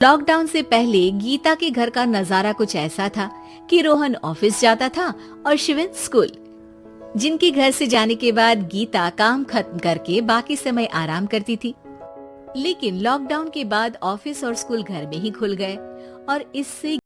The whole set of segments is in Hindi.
लॉकडाउन से पहले गीता के घर का नजारा कुछ ऐसा था कि रोहन ऑफिस जाता था और शिविन स्कूल। जिनके घर से जाने के बाद गीता काम खत्म करके बाकी समय आराम करती थी। लेकिन लॉकडाउन के बाद ऑफिस और स्कूल घर में ही खुल गए और इससे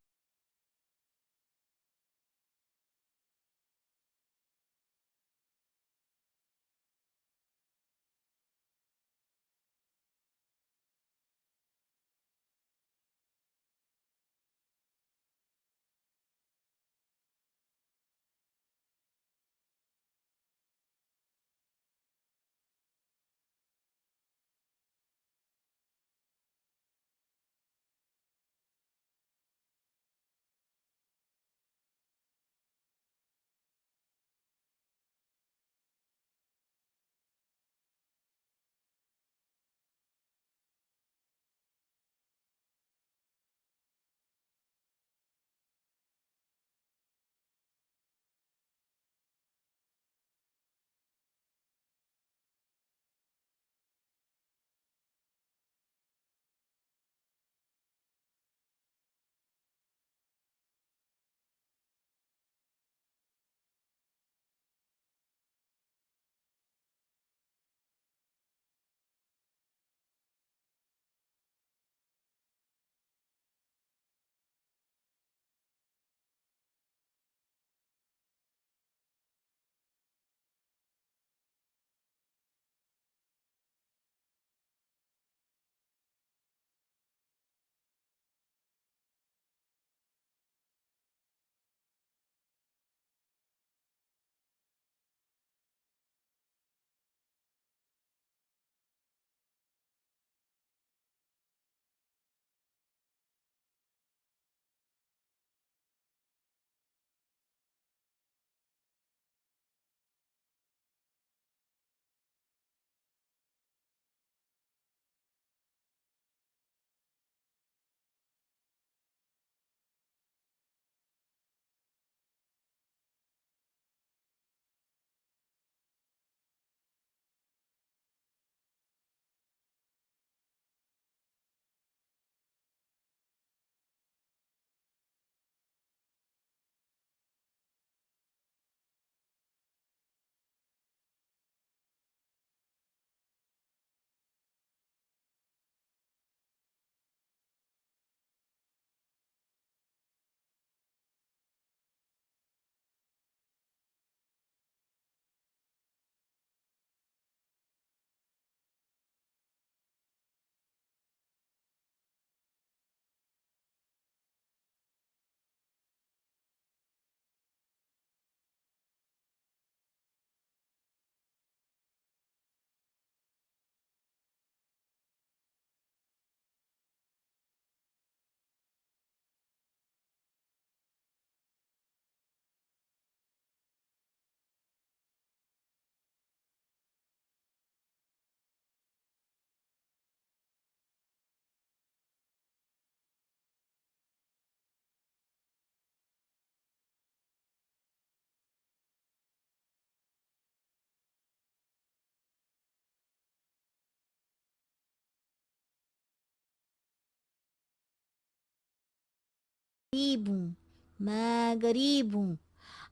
गरीब हूँ, मैं गरीब हूँ।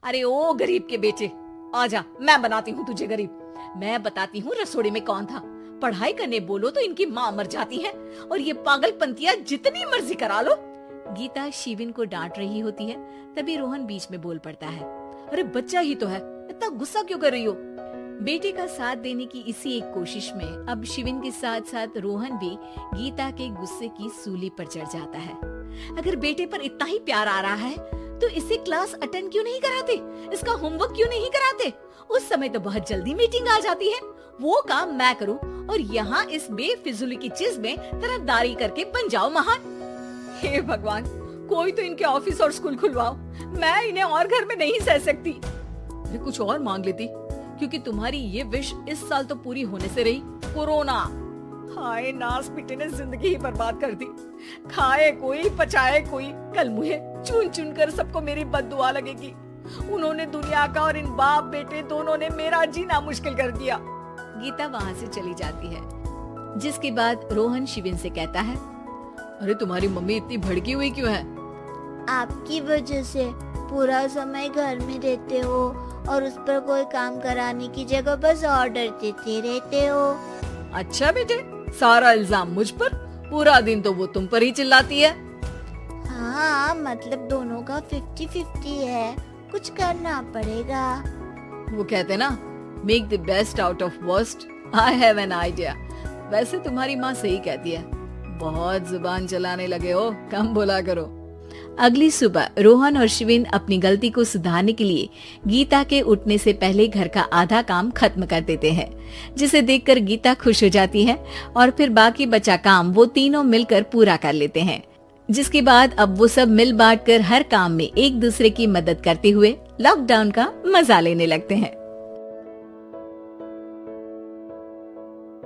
अरे ओ गरीब के बेटे, आजा, मैं बनाती हूँ तुझे गरीब। मैं बताती हूँ रसोड़ी में कौन था। पढ़ाई करने बोलो तो इनकी माँ मर जाती है और ये पागलपंतियाँ जितनी मर्जी करा लो। गीता शिविन को डांट रही होती है। तभी रोहन बीच में बोल पड़ता है। अरे बच्चा ही तो है, इतना गुस्सा क्यों कर रही हो? बेटे का साथ देने की इसी एक कोशिश में अब शिविन के साथ साथ रोहन भी गीता के गुस्से की सूली पर चढ़ जाता है। अगर बेटे पर इतना ही प्यार आ रहा है तो इसे क्लास अटेंड क्यों नहीं कराते? इसका होमवर्क क्यों नहीं कराते? उस समय तो बहुत जल्दी मीटिंग आ जाती है। वो काम मैं करूं और यहाँ इस बेफिजूली की चीज में तरफदारी करके बन जाओ महान। हे भगवान, कोई तो इनके ऑफिस और स्कूल खुलवाओ। मैं इन्हें और घर में नहीं सह सकती। अरे कुछ और मांग लेती, क्योंकि तुम्हारी ये विश इस साल तो पूरी होने से रही, कोरोना। हाय नास पिटे ने जिंदगी ही बर्बाद कर दी। खाए कोई पचाए कोई, कल मुझे चुन चुन कर सबको मेरी बद्दुआ लगेगी। उन्होंने दुनिया का और इन बाप बेटे दोनों ने मेरा जीना मुश्किल कर दिया। गीता वहाँ से चली जाती है। जिसके बाद रोहन शिविन से कहता है, अरे तुम्हारी मम्मी इतनी भड़की हुई क्यों है? आपकी वजह से पूरा समय घर में रहते हो और उस पर कोई काम कराने की जगह बस ऑर्डर देते रहते हो। अच्छा बेटे, सारा इल्जाम मुझ पर? पूरा दिन तो वो तुम पर ही चिल्लाती है। हाँ, मतलब दोनों का 50-50 है, कुछ करना पड़ेगा। वो कहते ना, make the best out of worst. I have an idea. वैसे तुम्हारी माँ सही कहती है, बहुत जुबान चलाने लगे हो, कम बोला करो। अगली सुबह रोहन और शिविन अपनी गलती को सुधारने के लिए गीता के उठने से पहले घर का आधा काम खत्म कर देते हैं, जिसे देखकर गीता खुश हो जाती है और फिर बाकी बचा काम वो तीनों मिलकर पूरा कर लेते हैं। जिसके बाद अब वो सब मिल बांट कर हर काम में एक दूसरे की मदद करते हुए लॉकडाउन का मजा लेने लगते हैं।